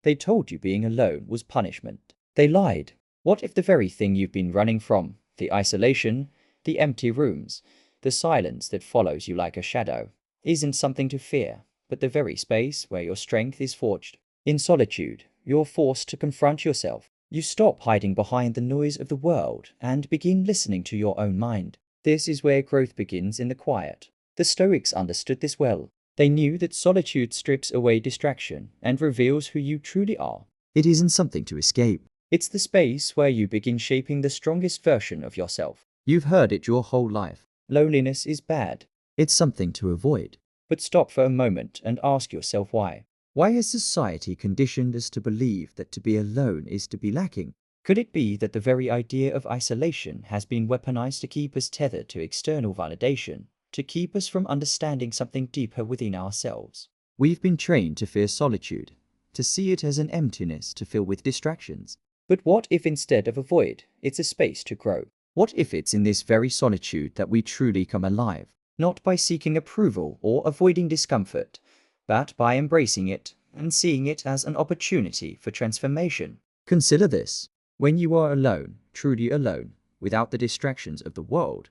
They told you being alone was punishment. They lied. What if the very thing you've been running from, the isolation, the empty rooms, the silence that follows you like a shadow, isn't something to fear, but the very space where your strength is forged? In solitude, you're forced to confront yourself. You stop hiding behind the noise of the world and begin listening to your own mind. This is where growth begins, in the quiet. The Stoics understood this well. They knew that solitude strips away distraction and reveals who you truly are. It isn't something to escape. It's the space where you begin shaping the strongest version of yourself. You've heard it your whole life. Loneliness is bad. It's something to avoid. But stop for a moment and ask yourself why. Why has society conditioned us to believe that to be alone is to be lacking? Could it be that the very idea of isolation has been weaponized to keep us tethered to external validation, to keep us from understanding something deeper within ourselves? We've been trained to fear solitude, to see it as an emptiness to fill with distractions. But what if instead of a void, it's a space to grow? What if it's in this very solitude that we truly come alive? Not by seeking approval or avoiding discomfort, but by embracing it and seeing it as an opportunity for transformation. Consider this. When you are alone, truly alone, without the distractions of the world,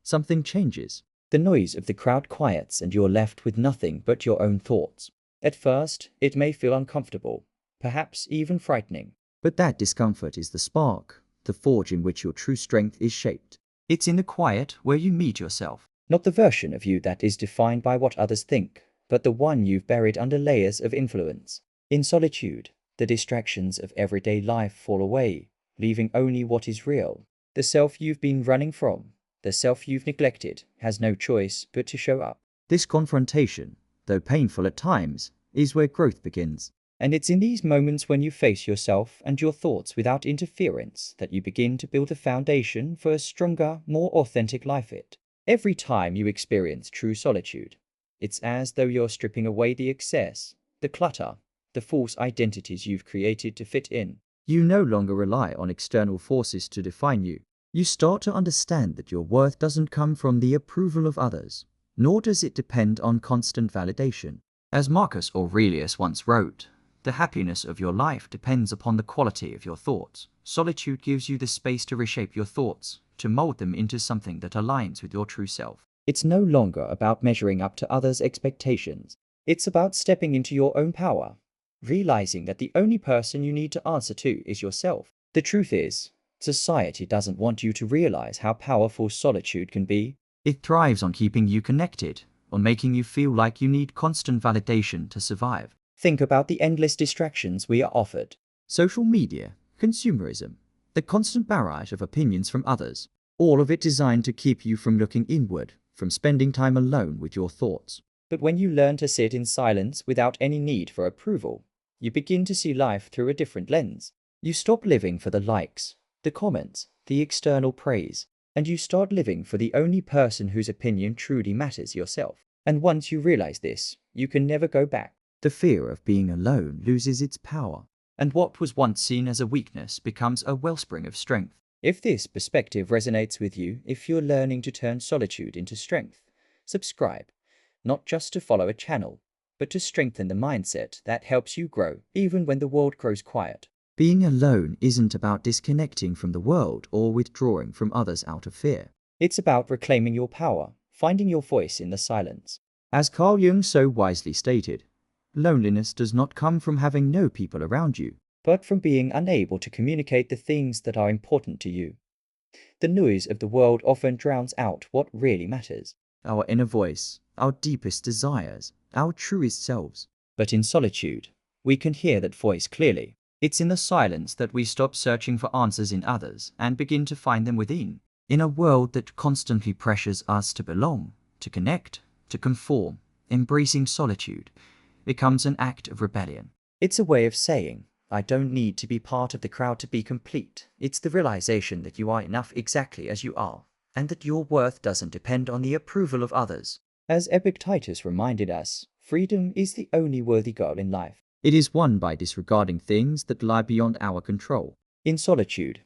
something changes. The noise of the crowd quiets and you're left with nothing but your own thoughts. At first, it may feel uncomfortable, perhaps even frightening. But that discomfort is the spark, the forge in which your true strength is shaped. It's in the quiet where you meet yourself. Not the version of you that is defined by what others think, but the one you've buried under layers of influence. In solitude, the distractions of everyday life fall away, leaving only what is real. The self you've been running from, the self you've neglected, has no choice but to show up. This confrontation, though painful at times, is where growth begins. And it's in these moments when you face yourself and your thoughts without interference that you begin to build a foundation for a stronger, more authentic life. Every time you experience true solitude, it's as though you're stripping away the excess, the clutter, the false identities you've created to fit in. You no longer rely on external forces to define you. You start to understand that your worth doesn't come from the approval of others, nor does it depend on constant validation. As Marcus Aurelius once wrote, the happiness of your life depends upon the quality of your thoughts. Solitude gives you the space to reshape your thoughts, to mold them into something that aligns with your true self. It's no longer about measuring up to others' expectations. It's about stepping into your own power, realizing that the only person you need to answer to is yourself. The truth is, society doesn't want you to realize how powerful solitude can be. It thrives on keeping you connected, on making you feel like you need constant validation to survive. Think about the endless distractions we are offered. Social media, consumerism, the constant barrage of opinions from others, all of it designed to keep you from looking inward, from spending time alone with your thoughts. But when you learn to sit in silence without any need for approval, you begin to see life through a different lens. You stop living for the likes, the comments, the external praise, and you start living for the only person whose opinion truly matters, yourself. And once you realize this, you can never go back. The fear of being alone loses its power, and what was once seen as a weakness becomes a wellspring of strength. If this perspective resonates with you, if you're learning to turn solitude into strength, subscribe, not just to follow a channel, but to strengthen the mindset that helps you grow even when the world grows quiet. Being alone isn't about disconnecting from the world or withdrawing from others out of fear. It's about reclaiming your power, finding your voice in the silence. As Carl Jung so wisely stated, loneliness does not come from having no people around you, but from being unable to communicate the things that are important to you. The noise of the world often drowns out what really matters, our inner voice, our deepest desires, our truest selves. But in solitude, we can hear that voice clearly. It's in the silence that we stop searching for answers in others and begin to find them within. In a world that constantly pressures us to belong, to connect, to conform, embracing solitude becomes an act of rebellion. It's a way of saying, I don't need to be part of the crowd to be complete. It's the realization that you are enough exactly as you are, and that your worth doesn't depend on the approval of others. As Epictetus reminded us, freedom is the only worthy goal in life. It is won by disregarding things that lie beyond our control. In solitude,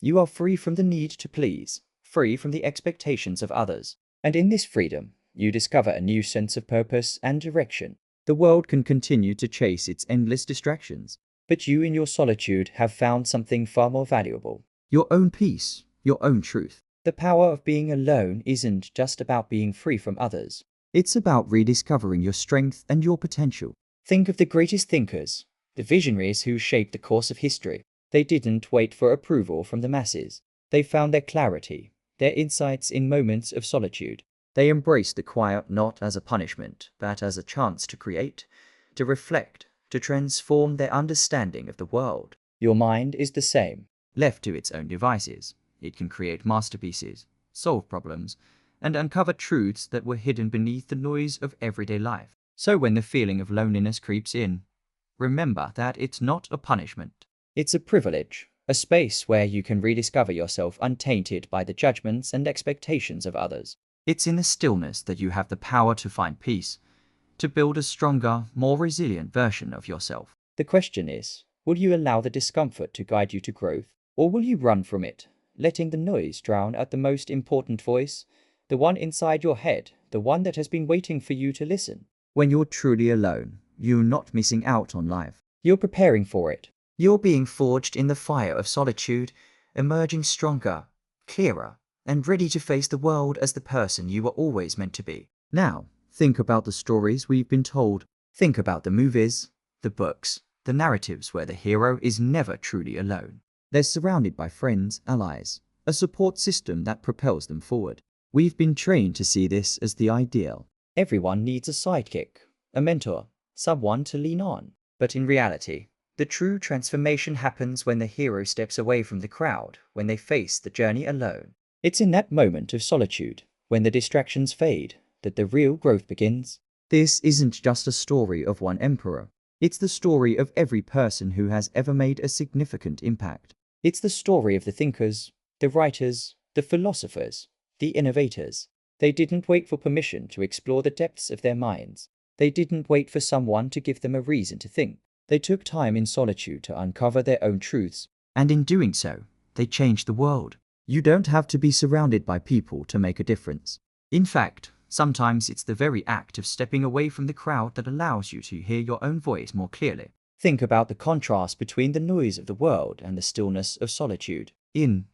you are free from the need to please, free from the expectations of others. And in this freedom, you discover a new sense of purpose and direction. The world can continue to chase its endless distractions, But you in your solitude have found something far more valuable. Your own peace, your own truth. The power of being alone isn't just about being free from others. It's about rediscovering your strength and your potential. Think of the greatest thinkers, the visionaries who shaped the course of history. They didn't wait for approval from the masses. They found their clarity, their insights in moments of solitude. They embraced the quiet not as a punishment, but as a chance to create, to reflect, to transform their understanding of the world. Your mind is the same. Left to its own devices, it can create masterpieces, solve problems, and uncover truths that were hidden beneath the noise of everyday life. So when the feeling of loneliness creeps in, remember that it's not a punishment. It's a privilege, a space where you can rediscover yourself untainted by the judgments and expectations of others. It's in the stillness that you have the power to find peace, to build a stronger, more resilient version of yourself. The question is, will you allow the discomfort to guide you to growth, or will you run from it, letting the noise drown out the most important voice, the one inside your head, the one that has been waiting for you to listen? When you're truly alone, you're not missing out on life. You're preparing for it. You're being forged in the fire of solitude, emerging stronger, clearer, and ready to face the world as the person you were always meant to be. Now, think about the stories we've been told. Think about the movies, the books, the narratives where the hero is never truly alone. They're surrounded by friends, allies, a support system that propels them forward. We've been trained to see this as the ideal. Everyone needs a sidekick, a mentor, someone to lean on. But in reality, the true transformation happens when the hero steps away from the crowd, when they face the journey alone. It's in that moment of solitude, when the distractions fade, that the real growth begins. This isn't just a story of one emperor. It's the story of every person who has ever made a significant impact. It's the story of the thinkers, the writers, the philosophers, the innovators. They didn't wait for permission to explore the depths of their minds. They didn't wait for someone to give them a reason to think. They took time in solitude to uncover their own truths. And in doing so, they changed the world. You don't have to be surrounded by people to make a difference. In fact, sometimes it's the very act of stepping away from the crowd that allows you to hear your own voice more clearly. Think about the contrast between the noise of the world and the stillness of solitude. In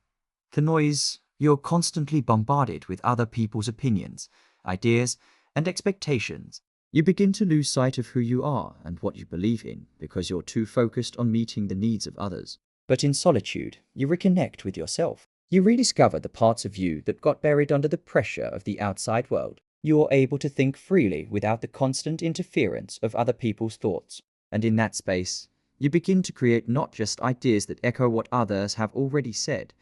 the noise, you're constantly bombarded with other people's opinions, ideas, and expectations. You begin to lose sight of who you are and what you believe in because you're too focused on meeting the needs of others. But in solitude, you reconnect with yourself. You rediscover the parts of you that got buried under the pressure of the outside world. You are able to think freely without the constant interference of other people's thoughts. And in that space, you begin to create not just ideas that echo what others have already said,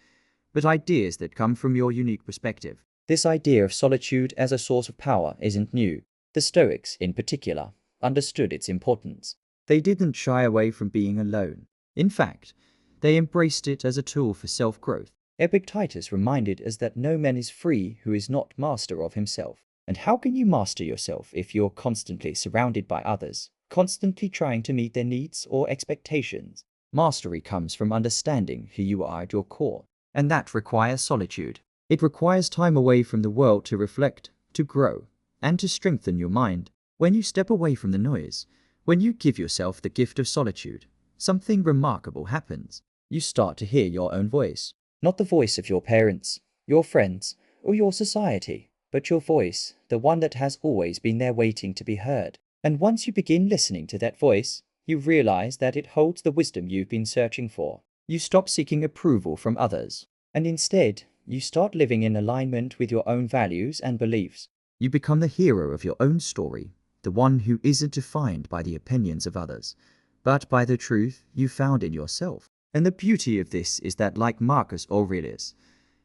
but ideas that come from your unique perspective. This idea of solitude as a source of power isn't new. The Stoics, in particular, understood its importance. They didn't shy away from being alone. In fact, they embraced it as a tool for self-growth. Epictetus reminded us that no man is free who is not master of himself. And how can you master yourself if you're constantly surrounded by others, constantly trying to meet their needs or expectations? Mastery comes from understanding who you are at your core, and that requires solitude. It requires time away from the world to reflect, to grow, and to strengthen your mind. When you step away from the noise, when you give yourself the gift of solitude, something remarkable happens. You start to hear your own voice. Not the voice of your parents, your friends, or your society, but your voice, the one that has always been there waiting to be heard. And once you begin listening to that voice, you realize that it holds the wisdom you've been searching for. You stop seeking approval from others, and instead, you start living in alignment with your own values and beliefs. You become the hero of your own story, the one who isn't defined by the opinions of others, but by the truth you found in yourself. And the beauty of this is that, like Marcus Aurelius,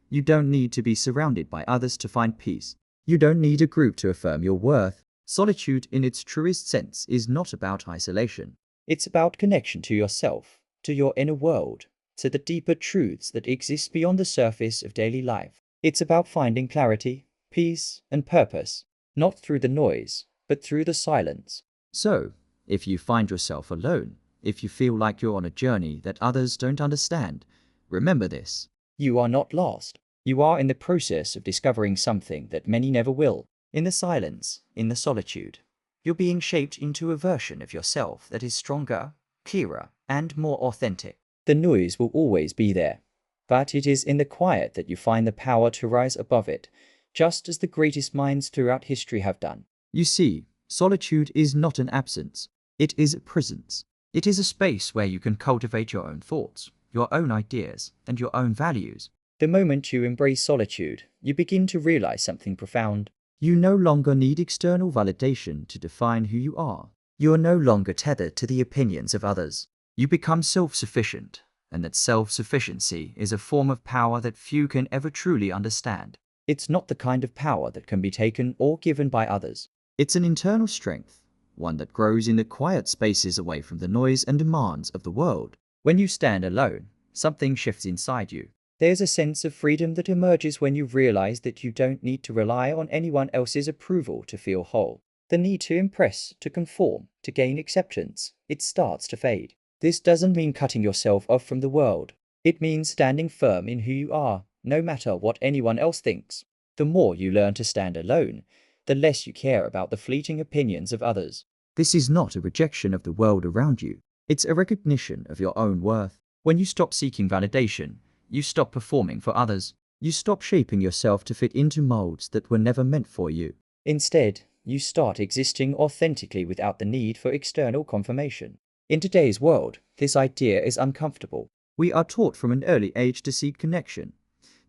you don't need to be surrounded by others to find peace. You don't need a group to affirm your worth. Solitude in its truest sense is not about isolation. It's about connection to yourself, to your inner world, to the deeper truths that exist beyond the surface of daily life. It's about finding clarity, peace, and purpose, not through the noise, but through the silence. So, if you find yourself alone, if you feel like you're on a journey that others don't understand, remember this. You are not lost. You are in the process of discovering something that many never will. In the silence, in the solitude, you're being shaped into a version of yourself that is stronger, clearer, and more authentic. The noise will always be there, but it is in the quiet that you find the power to rise above it, just as the greatest minds throughout history have done. You see, solitude is not an absence. It is a presence. It is a space where you can cultivate your own thoughts, your own ideas, and your own values. The moment you embrace solitude, you begin to realize something profound. You no longer need external validation to define who you are. You are no longer tethered to the opinions of others. You become self-sufficient, and that self-sufficiency is a form of power that few can ever truly understand. It's not the kind of power that can be taken or given by others. It's an internal strength, one that grows in the quiet spaces away from the noise and demands of the world. When you stand alone, something shifts inside you. There's a sense of freedom that emerges when you realize that you don't need to rely on anyone else's approval to feel whole. The need to impress, to conform, to gain acceptance, it starts to fade. This doesn't mean cutting yourself off from the world. It means standing firm in who you are, no matter what anyone else thinks. The more you learn to stand alone, the less you care about the fleeting opinions of others. This is not a rejection of the world around you. It's a recognition of your own worth. When you stop seeking validation, you stop performing for others. You stop shaping yourself to fit into molds that were never meant for you. Instead, you start existing authentically without the need for external confirmation. In today's world, this idea is uncomfortable. We are taught from an early age to seek connection,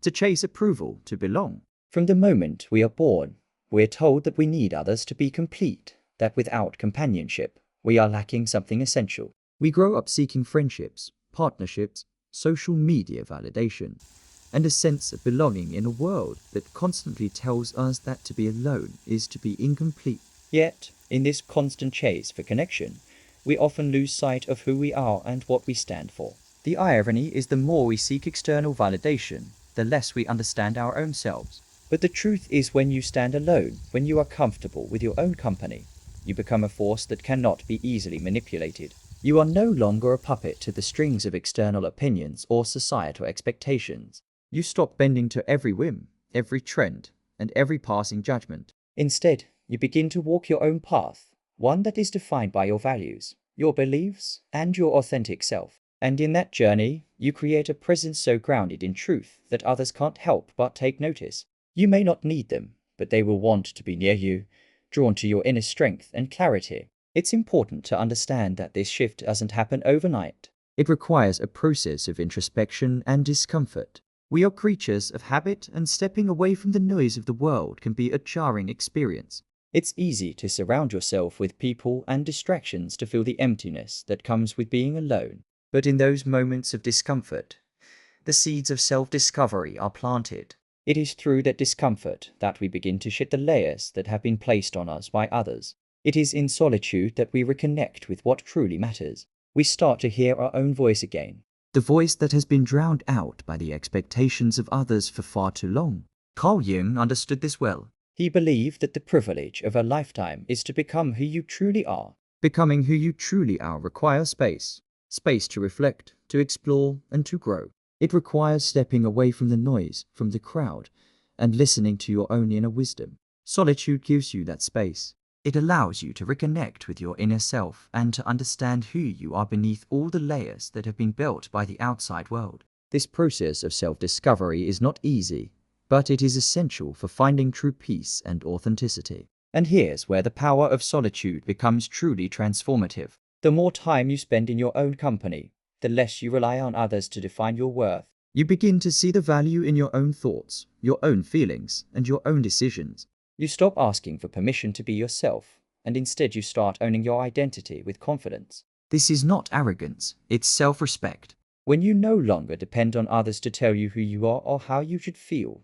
to chase approval, to belong. From the moment we are born, we are told that we need others to be complete, that without companionship, we are lacking something essential. We grow up seeking friendships, partnerships, social media validation, and a sense of belonging in a world that constantly tells us that to be alone is to be incomplete. Yet, in this constant chase for connection, we often lose sight of who we are and what we stand for. The irony is the more we seek external validation, the less we understand our own selves. But the truth is, when you stand alone, when you are comfortable with your own company, you become a force that cannot be easily manipulated. You are no longer a puppet to the strings of external opinions or societal expectations. You stop bending to every whim, every trend, and every passing judgment. Instead, you begin to walk your own path, one that is defined by your values, your beliefs, and your authentic self. And in that journey, you create a presence so grounded in truth that others can't help but take notice. You may not need them, but they will want to be near you, drawn to your inner strength and clarity. It's important to understand that this shift doesn't happen overnight. It requires a process of introspection and discomfort. We are creatures of habit, and stepping away from the noise of the world can be a jarring experience. It's easy to surround yourself with people and distractions to feel the emptiness that comes with being alone. But in those moments of discomfort, the seeds of self-discovery are planted. It is through that discomfort that we begin to shed the layers that have been placed on us by others. It is in solitude that we reconnect with what truly matters. We start to hear our own voice again. The voice that has been drowned out by the expectations of others for far too long. Carl Jung understood this well. He believed that the privilege of a lifetime is to become who you truly are. Becoming who you truly are requires space. Space to reflect, to explore, and to grow. It requires stepping away from the noise, from the crowd, and listening to your own inner wisdom. Solitude gives you that space. It allows you to reconnect with your inner self and to understand who you are beneath all the layers that have been built by the outside world. This process of self-discovery is not easy, but it is essential for finding true peace and authenticity. And here's where the power of solitude becomes truly transformative. The more time you spend in your own company, the less you rely on others to define your worth. You begin to see the value in your own thoughts, your own feelings, and your own decisions. You stop asking for permission to be yourself, and instead you start owning your identity with confidence. This is not arrogance, it's self-respect. When you no longer depend on others to tell you who you are or how you should feel,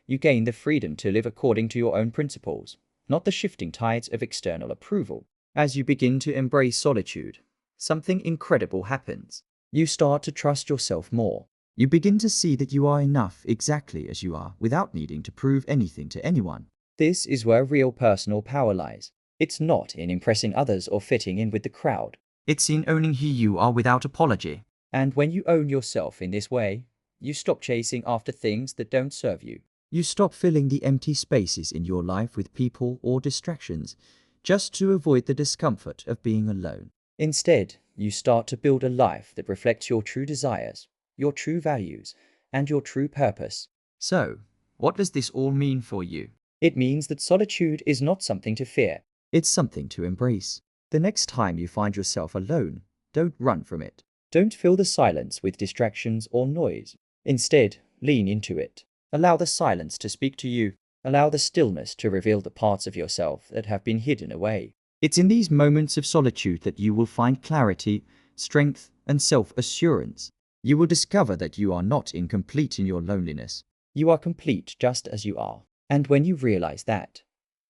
you gain the freedom to live according to your own principles, not the shifting tides of external approval. As you begin to embrace solitude, something incredible happens. You start to trust yourself more. You begin to see that you are enough exactly as you are without needing to prove anything to anyone. This is where real personal power lies. It's not in impressing others or fitting in with the crowd. It's in owning who you are without apology. And when you own yourself in this way, you stop chasing after things that don't serve you. You stop filling the empty spaces in your life with people or distractions just to avoid the discomfort of being alone. Instead, You start to build a life that reflects your true desires, your true values, and your true purpose. So, what does this all mean for you? It means that solitude is not something to fear. It's something to embrace. The next time you find yourself alone, don't run from it. Don't fill the silence with distractions or noise. Instead, lean into it. Allow the silence to speak to you. Allow the stillness to reveal the parts of yourself that have been hidden away. It's in these moments of solitude that you will find clarity, strength, and self-assurance. You will discover that you are not incomplete in your loneliness. You are complete just as you are. And when you realize that,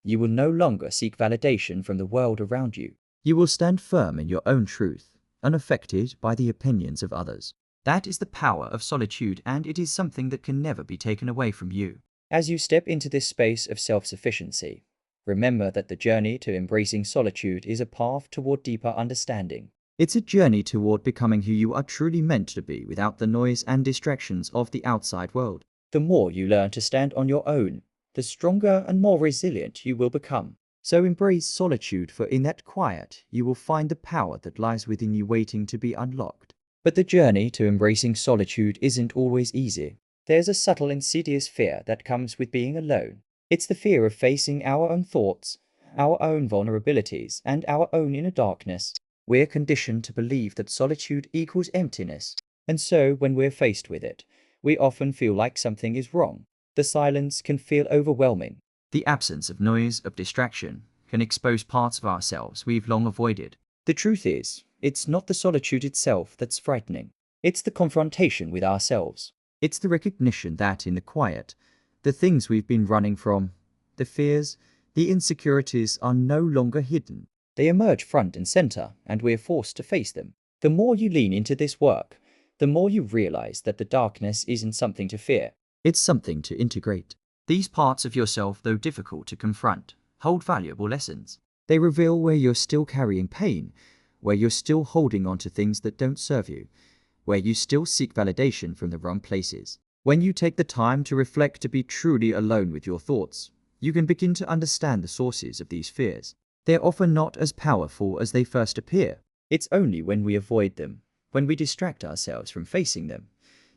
you will no longer seek validation from the world around you. You will stand firm in your own truth, unaffected by the opinions of others. That is the power of solitude, and it is something that can never be taken away from you. As you step into this space of self-sufficiency, remember that the journey to embracing solitude is a path toward deeper understanding. It's a journey toward becoming who you are truly meant to be without the noise and distractions of the outside world. The more you learn to stand on your own, the stronger and more resilient you will become. So embrace solitude, for in that quiet you will find the power that lies within you waiting to be unlocked. But the journey to embracing solitude isn't always easy. There's a subtle, insidious fear that comes with being alone. It's the fear of facing our own thoughts, our own vulnerabilities, and our own inner darkness. We're conditioned to believe that solitude equals emptiness, and so when we're faced with it, we often feel like something is wrong. The silence can feel overwhelming. The absence of noise, of distraction, can expose parts of ourselves we've long avoided. The truth is, it's not the solitude itself that's frightening. It's the confrontation with ourselves. It's the recognition that in the quiet, the things we've been running from, the fears, the insecurities are no longer hidden. They emerge front and center, and we're forced to face them. The more you lean into this work, the more you realize that the darkness isn't something to fear. It's something to integrate. These parts of yourself, though difficult to confront, hold valuable lessons. They reveal where you're still carrying pain, where you're still holding on to things that don't serve you, where you still seek validation from the wrong places. When you take the time to reflect, to be truly alone with your thoughts, you can begin to understand the sources of these fears. They're often not as powerful as they first appear. It's only when we avoid them, when we distract ourselves from facing them,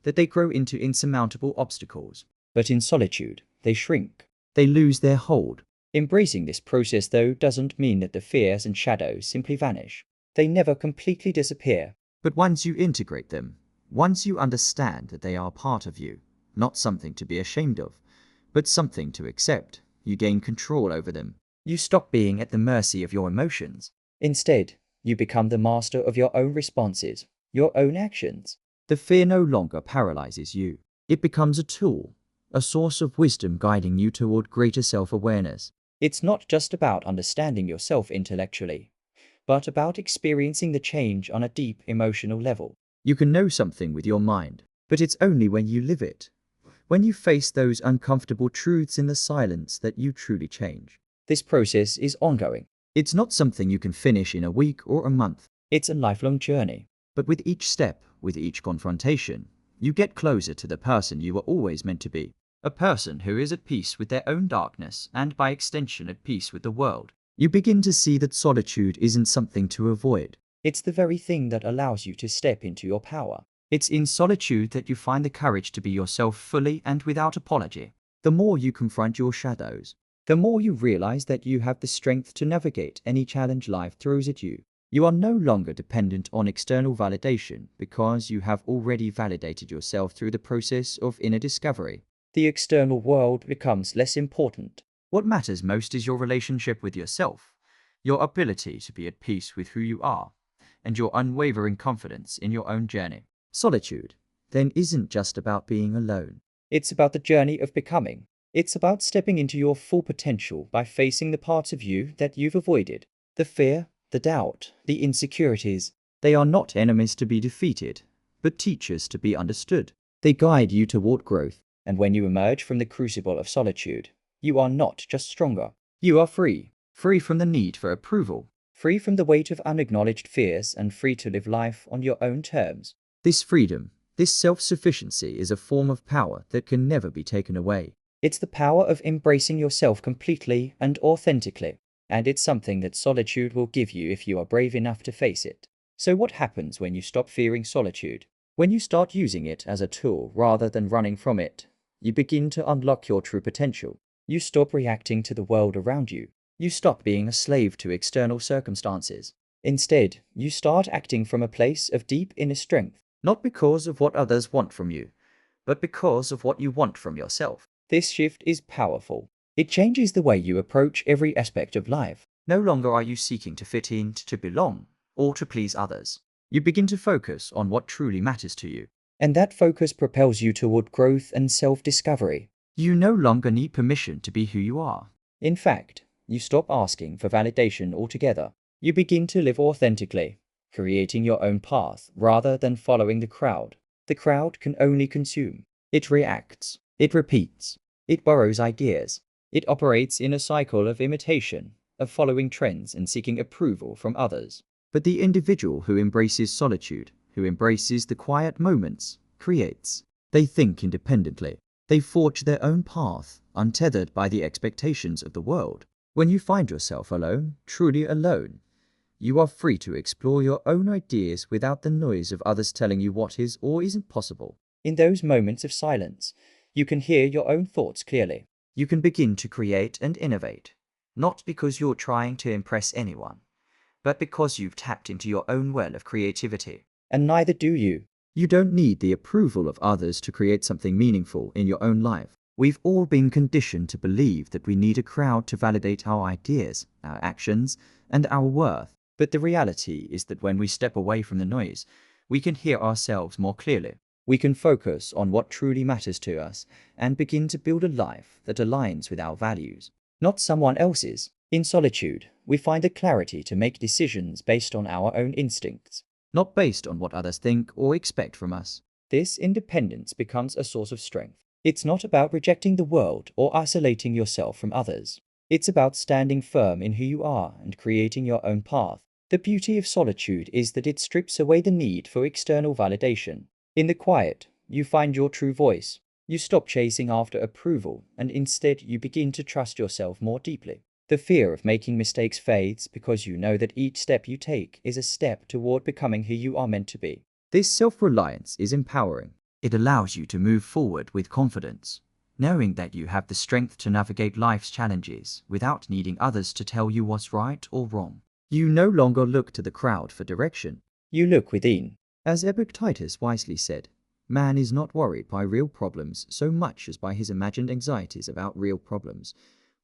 that they grow into insurmountable obstacles. But in solitude, they shrink. They lose their hold. Embracing this process, though, doesn't mean that the fears and shadows simply vanish. They never completely disappear. But once you integrate them, once you understand that they are part of you, not something to be ashamed of, but something to accept, you gain control over them. You stop being at the mercy of your emotions. Instead, you become the master of your own responses, your own actions. The fear no longer paralyzes you. It becomes a tool, a source of wisdom guiding you toward greater self-awareness. It's not just about understanding yourself intellectually, but about experiencing the change on a deep emotional level. You can know something with your mind, but it's only when you live it, when you face those uncomfortable truths in the silence, that you truly change. This process is ongoing. It's not something you can finish in a week or a month. It's a lifelong journey. But with each step, with each confrontation, you get closer to the person you were always meant to be. A person who is at peace with their own darkness, and by extension at peace with the world. You begin to see that solitude isn't something to avoid. It's the very thing that allows you to step into your power. It's in solitude that you find the courage to be yourself fully and without apology. The more you confront your shadows, the more you realize that you have the strength to navigate any challenge life throws at you. You are no longer dependent on external validation, because you have already validated yourself through the process of inner discovery. The external world becomes less important. What matters most is your relationship with yourself, your ability to be at peace with who you are, and your unwavering confidence in your own journey. Solitude, then, isn't just about being alone. It's about the journey of becoming. It's about stepping into your full potential by facing the parts of you that you've avoided. The fear, the doubt, the insecurities. They are not enemies to be defeated, but teachers to be understood. They guide you toward growth. And when you emerge from the crucible of solitude, you are not just stronger. You are free. Free from the need for approval. Free from the weight of unacknowledged fears, and free to live life on your own terms. This freedom, this self-sufficiency, is a form of power that can never be taken away. It's the power of embracing yourself completely and authentically. And it's something that solitude will give you if you are brave enough to face it. So what happens when you stop fearing solitude? When you start using it as a tool rather than running from it, you begin to unlock your true potential. You stop reacting to the world around you. You stop being a slave to external circumstances. Instead, you start acting from a place of deep inner strength, not because of what others want from you, but because of what you want from yourself. This shift is powerful. It changes the way you approach every aspect of life. No longer are you seeking to fit in, to belong, or to please others. You begin to focus on what truly matters to you. And that focus propels you toward growth and self-discovery. You no longer need permission to be who you are. In fact, you stop asking for validation altogether. You begin to live authentically, creating your own path rather than following the crowd. The crowd can only consume. It reacts. It repeats. It borrows ideas. It operates in a cycle of imitation, of following trends and seeking approval from others. But the individual who embraces solitude, who embraces the quiet moments, creates. They think independently. They forge their own path, untethered by the expectations of the world. When you find yourself alone, truly alone, you are free to explore your own ideas without the noise of others telling you what is or isn't possible. In those moments of silence, you can hear your own thoughts clearly. You can begin to create and innovate, not because you're trying to impress anyone, but because you've tapped into your own well of creativity. And neither do you. You don't need the approval of others to create something meaningful in your own life. We've all been conditioned to believe that we need a crowd to validate our ideas, our actions, and our worth. But the reality is that when we step away from the noise, we can hear ourselves more clearly. We can focus on what truly matters to us and begin to build a life that aligns with our values, not someone else's. In solitude, we find the clarity to make decisions based on our own instincts, not based on what others think or expect from us. This independence becomes a source of strength. It's not about rejecting the world or isolating yourself from others. It's about standing firm in who you are and creating your own path. The beauty of solitude is that it strips away the need for external validation. In the quiet, you find your true voice. You stop chasing after approval, and instead you begin to trust yourself more deeply. The fear of making mistakes fades because you know that each step you take is a step toward becoming who you are meant to be. This self-reliance is empowering. It allows you to move forward with confidence, knowing that you have the strength to navigate life's challenges without needing others to tell you what's right or wrong. You no longer look to the crowd for direction. You look within. As Epictetus wisely said, man is not worried by real problems so much as by his imagined anxieties about real problems.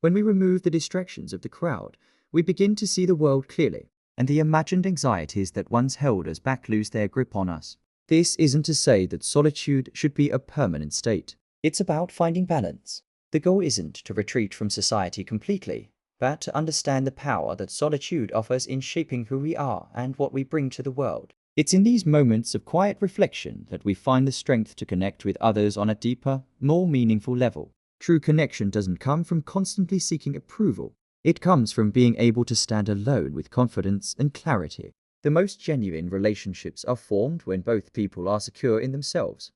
When we remove the distractions of the crowd, we begin to see the world clearly, and the imagined anxieties that once held us back lose their grip on us. This isn't to say that solitude should be a permanent state. It's about finding balance. The goal isn't to retreat from society completely, but to understand the power that solitude offers in shaping who we are and what we bring to the world. It's in these moments of quiet reflection that we find the strength to connect with others on a deeper, more meaningful level. True connection doesn't come from constantly seeking approval. It comes from being able to stand alone with confidence and clarity. The most genuine relationships are formed when both people are secure in themselves,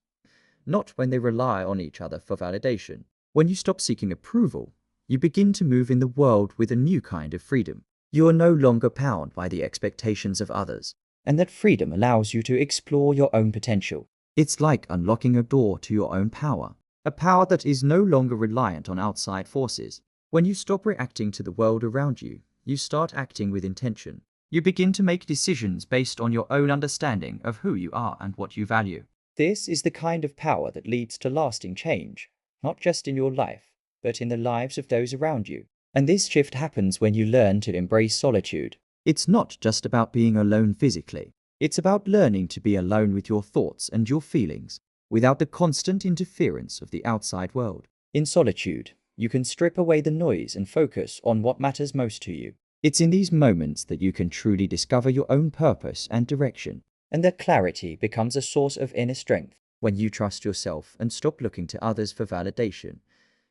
not when they rely on each other for validation. When you stop seeking approval, you begin to move in the world with a new kind of freedom. You are no longer bound by the expectations of others, and that freedom allows you to explore your own potential. It's like unlocking a door to your own power, a power that is no longer reliant on outside forces. When you stop reacting to the world around you, you start acting with intention. You begin to make decisions based on your own understanding of who you are and what you value. This is the kind of power that leads to lasting change, not just in your life, but in the lives of those around you. And this shift happens when you learn to embrace solitude. It's not just about being alone physically. It's about learning to be alone with your thoughts and your feelings, without the constant interference of the outside world. In solitude, you can strip away the noise and focus on what matters most to you. It's in these moments that you can truly discover your own purpose and direction. And that clarity becomes a source of inner strength. When you trust yourself and stop looking to others for validation,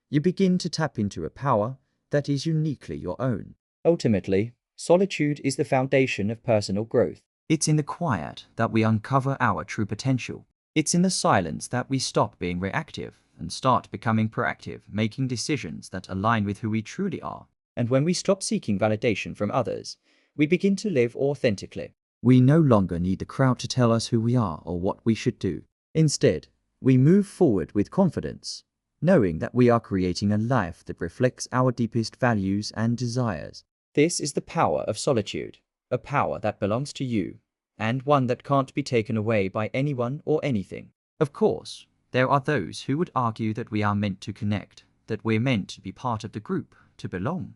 you begin to tap into a power that is uniquely your own. Ultimately, solitude is the foundation of personal growth. It's in the quiet that we uncover our true potential. It's in the silence that we stop being reactive and start becoming proactive, making decisions that align with who we truly are. And when we stop seeking validation from others, we begin to live authentically. We no longer need the crowd to tell us who we are or what we should do. Instead, we move forward with confidence, knowing that we are creating a life that reflects our deepest values and desires. This is the power of solitude, a power that belongs to you, and one that can't be taken away by anyone or anything. Of course, there are those who would argue that we are meant to connect, that we're meant to be part of the group, to belong,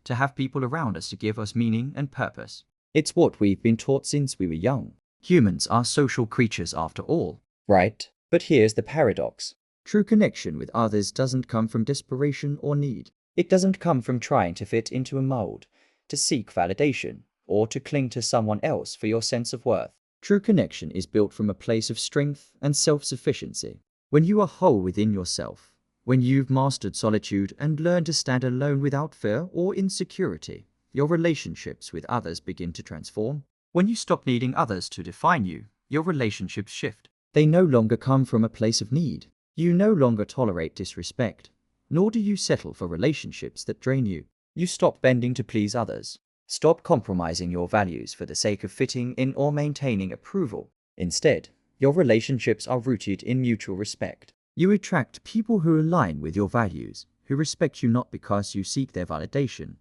to have people around us to give us meaning and purpose. It's what we've been taught since we were young. Humans are social creatures after all. Right? But here's the paradox. True connection with others doesn't come from desperation or need. It doesn't come from trying to fit into a mold, to seek validation, or to cling to someone else for your sense of worth. True connection is built from a place of strength and self-sufficiency. When you are whole within yourself, when you've mastered solitude and learned to stand alone without fear or insecurity, your relationships with others begin to transform. When you stop needing others to define you, your relationships shift. They no longer come from a place of need. You no longer tolerate disrespect, nor do you settle for relationships that drain you. You stop bending to please others. Stop compromising your values for the sake of fitting in or maintaining approval. Instead, your relationships are rooted in mutual respect. You attract people who align with your values, who respect you not because you seek their validation,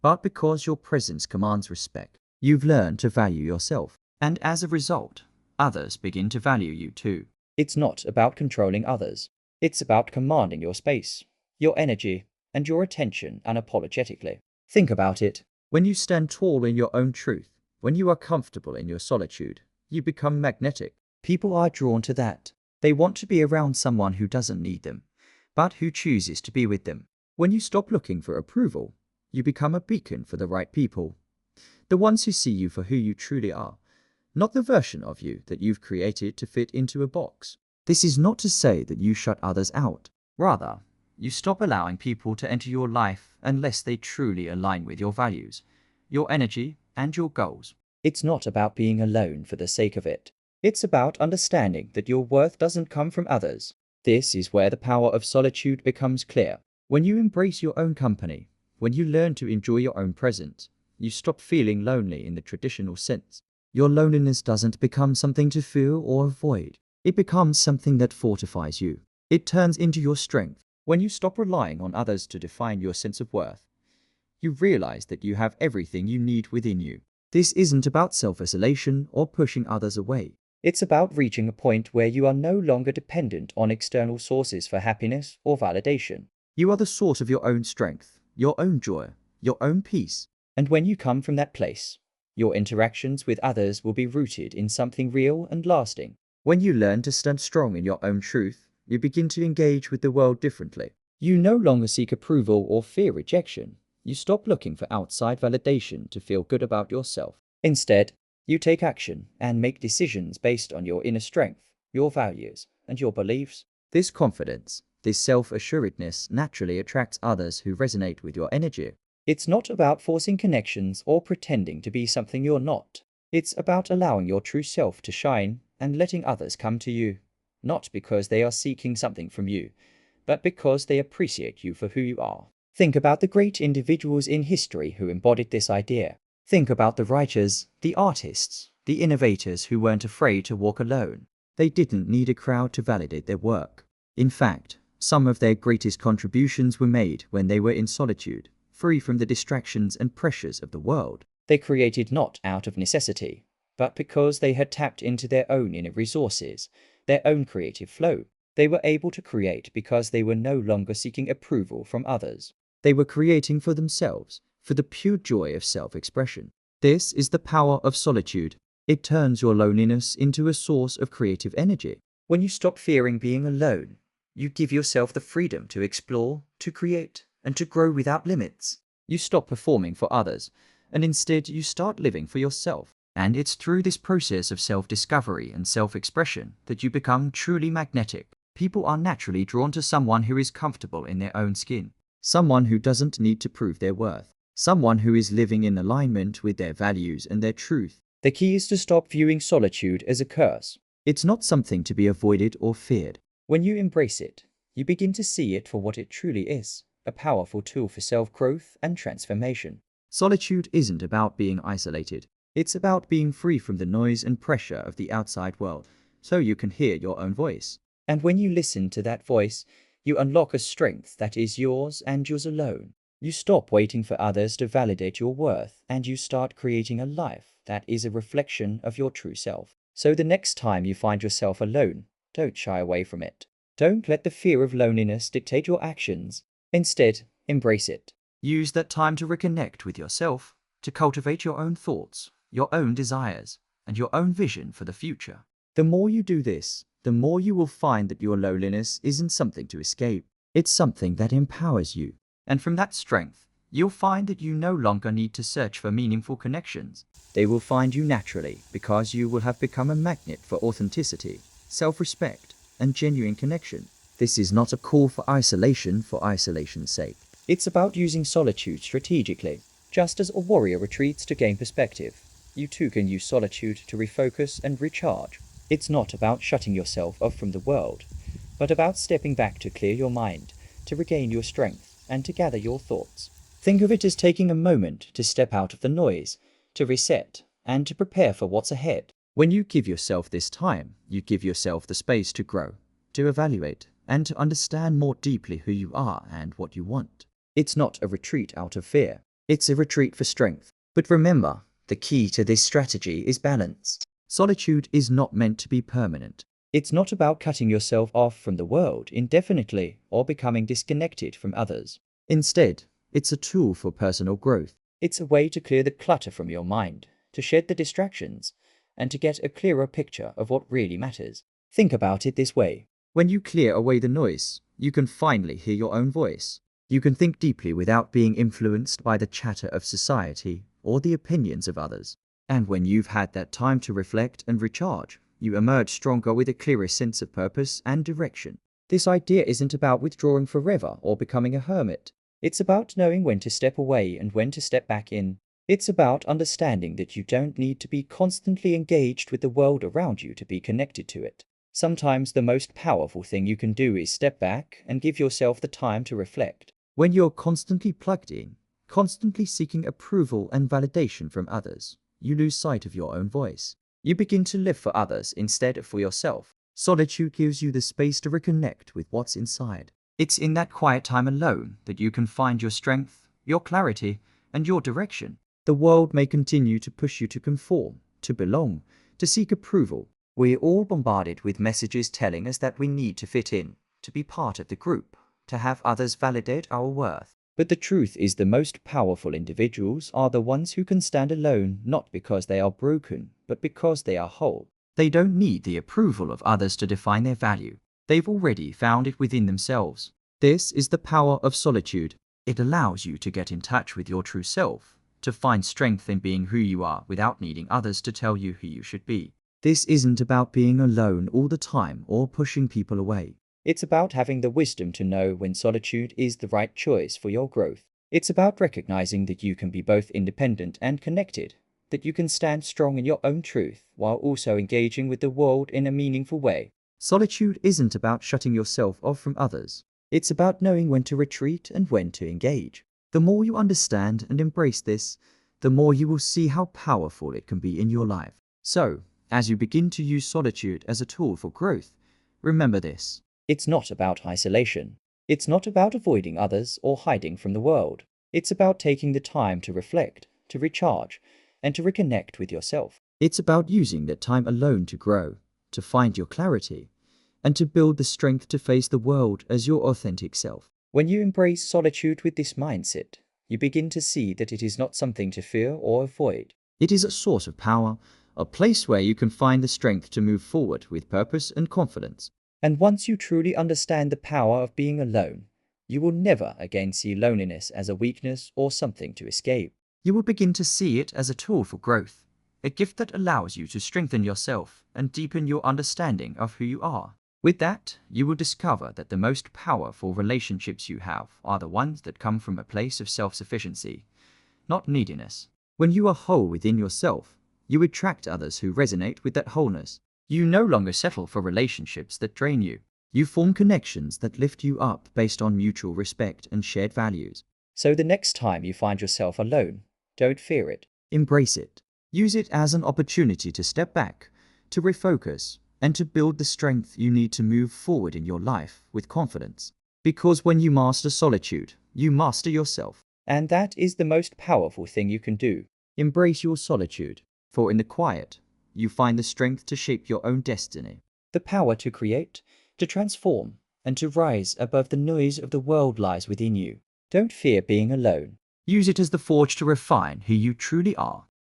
but because your presence commands respect. You've learned to value yourself, and as a result, others begin to value you too. It's not about controlling others. It's about commanding your space, your energy, and your attention unapologetically. Think about it. When you stand tall in your own truth, when you are comfortable in your solitude, you become magnetic. People are drawn to that. They want to be around someone who doesn't need them, but who chooses to be with them. When you stop looking for approval, you become a beacon for the right people. The ones who see you for who you truly are, not the version of you that you've created to fit into a box. This is not to say that you shut others out. Rather, you stop allowing people to enter your life unless they truly align with your values, your energy, and your goals. It's not about being alone for the sake of it. It's about understanding that your worth doesn't come from others. This is where the power of solitude becomes clear. When you embrace your own company, when you learn to enjoy your own presence, you stop feeling lonely in the traditional sense. Your loneliness doesn't become something to fear or avoid. It becomes something that fortifies you. It turns into your strength. When you stop relying on others to define your sense of worth, you realize that you have everything you need within you. This isn't about self-isolation or pushing others away. It's about reaching a point where you are no longer dependent on external sources for happiness or validation. You are the source of your own strength, your own joy, your own peace. And when you come from that place, your interactions with others will be rooted in something real and lasting. When you learn to stand strong in your own truth, you begin to engage with the world differently. You no longer seek approval or fear rejection. You stop looking for outside validation to feel good about yourself. Instead, you take action and make decisions based on your inner strength, your values, and your beliefs. This confidence, this self-assuredness naturally attracts others who resonate with your energy. It's not about forcing connections or pretending to be something you're not. It's about allowing your true self to shine and letting others come to you, not because they are seeking something from you, but because they appreciate you for who you are. Think about the great individuals in history who embodied this idea. Think about the writers, the artists, the innovators who weren't afraid to walk alone. They didn't need a crowd to validate their work. In fact, some of their greatest contributions were made when they were in solitude, free from the distractions and pressures of the world. They created not out of necessity, but because they had tapped into their own inner resources, their own creative flow. They were able to create because they were no longer seeking approval from others. They were creating for themselves, for the pure joy of self-expression. This is the power of solitude. It turns your loneliness into a source of creative energy. When you stop fearing being alone, you give yourself the freedom to explore, to create, and to grow without limits. You stop performing for others, and instead you start living for yourself. And it's through this process of self-discovery and self-expression that you become truly magnetic. People are naturally drawn to someone who is comfortable in their own skin, someone who doesn't need to prove their worth, someone who is living in alignment with their values and their truth. The key is to stop viewing solitude as a curse. It's not something to be avoided or feared. When you embrace it, you begin to see it for what it truly is, a powerful tool for self-growth and transformation. Solitude isn't about being isolated. It's about being free from the noise and pressure of the outside world, so you can hear your own voice. And when you listen to that voice, you unlock a strength that is yours and yours alone. You stop waiting for others to validate your worth, and you start creating a life that is a reflection of your true self. So the next time you find yourself alone, don't shy away from it. Don't let the fear of loneliness dictate your actions. Instead, embrace it. Use that time to reconnect with yourself, to cultivate your own thoughts, your own desires, and your own vision for the future. The more you do this, the more you will find that your loneliness isn't something to escape. It's something that empowers you. And from that strength, you'll find that you no longer need to search for meaningful connections. They will find you naturally because you will have become a magnet for authenticity, self-respect, and genuine connection. This is not a call for isolation's sake. It's about using solitude strategically. Just as a warrior retreats to gain perspective, you too can use solitude to refocus and recharge. It's not about shutting yourself off from the world, but about stepping back to clear your mind, to regain your strength, and to gather your thoughts. Think of it as taking a moment to step out of the noise, to reset, and to prepare for what's ahead. When you give yourself this time, you give yourself the space to grow, to evaluate, and to understand more deeply who you are and what you want. It's not a retreat out of fear. It's a retreat for strength. But remember, the key to this strategy is balance. Solitude is not meant to be permanent. It's not about cutting yourself off from the world indefinitely or becoming disconnected from others. Instead, it's a tool for personal growth. It's a way to clear the clutter from your mind, to shed the distractions, and to get a clearer picture of what really matters. Think about it this way. When you clear away the noise, you can finally hear your own voice. You can think deeply without being influenced by the chatter of society or the opinions of others. And when you've had that time to reflect and recharge, you emerge stronger with a clearer sense of purpose and direction. This idea isn't about withdrawing forever or becoming a hermit. It's about knowing when to step away and when to step back in. It's about understanding that you don't need to be constantly engaged with the world around you to be connected to it. Sometimes the most powerful thing you can do is step back and give yourself the time to reflect. When you're constantly plugged in, constantly seeking approval and validation from others, you lose sight of your own voice. You begin to live for others instead of for yourself. Solitude gives you the space to reconnect with what's inside. It's in that quiet time alone that you can find your strength, your clarity, and your direction. The world may continue to push you to conform, to belong, to seek approval. We're all bombarded with messages telling us that we need to fit in, to be part of the group, to have others validate our worth. But the truth is the most powerful individuals are the ones who can stand alone, not because they are broken, but because they are whole. They don't need the approval of others to define their value. They've already found it within themselves. This is the power of solitude. It allows you to get in touch with your true self, to find strength in being who you are without needing others to tell you who you should be. This isn't about being alone all the time or pushing people away. It's about having the wisdom to know when solitude is the right choice for your growth. It's about recognizing that you can be both independent and connected, that you can stand strong in your own truth while also engaging with the world in a meaningful way. Solitude isn't about shutting yourself off from others. It's about knowing when to retreat and when to engage. The more you understand and embrace this, the more you will see how powerful it can be in your life. So, as you begin to use solitude as a tool for growth, remember this. It's not about isolation. It's not about avoiding others or hiding from the world. It's about taking the time to reflect, to recharge, and to reconnect with yourself. It's about using that time alone to grow, to find your clarity, and to build the strength to face the world as your authentic self. When you embrace solitude with this mindset, you begin to see that it is not something to fear or avoid. It is a source of power, a place where you can find the strength to move forward with purpose and confidence. And once you truly understand the power of being alone, you will never again see loneliness as a weakness or something to escape. You will begin to see it as a tool for growth, a gift that allows you to strengthen yourself and deepen your understanding of who you are. With that, you will discover that the most powerful relationships you have are the ones that come from a place of self-sufficiency, not neediness. When you are whole within yourself, you attract others who resonate with that wholeness. You no longer settle for relationships that drain you. You form connections that lift you up based on mutual respect and shared values. So the next time you find yourself alone, don't fear it. Embrace it. Use it as an opportunity to step back, to refocus, and to build the strength you need to move forward in your life with confidence. Because when you master solitude, you master yourself. And that is the most powerful thing you can do. Embrace your solitude, for in the quiet, you find the strength to shape your own destiny. The power to create, to transform, and to rise above the noise of the world lies within you. Don't fear being alone. Use it as the forge to refine who you truly are.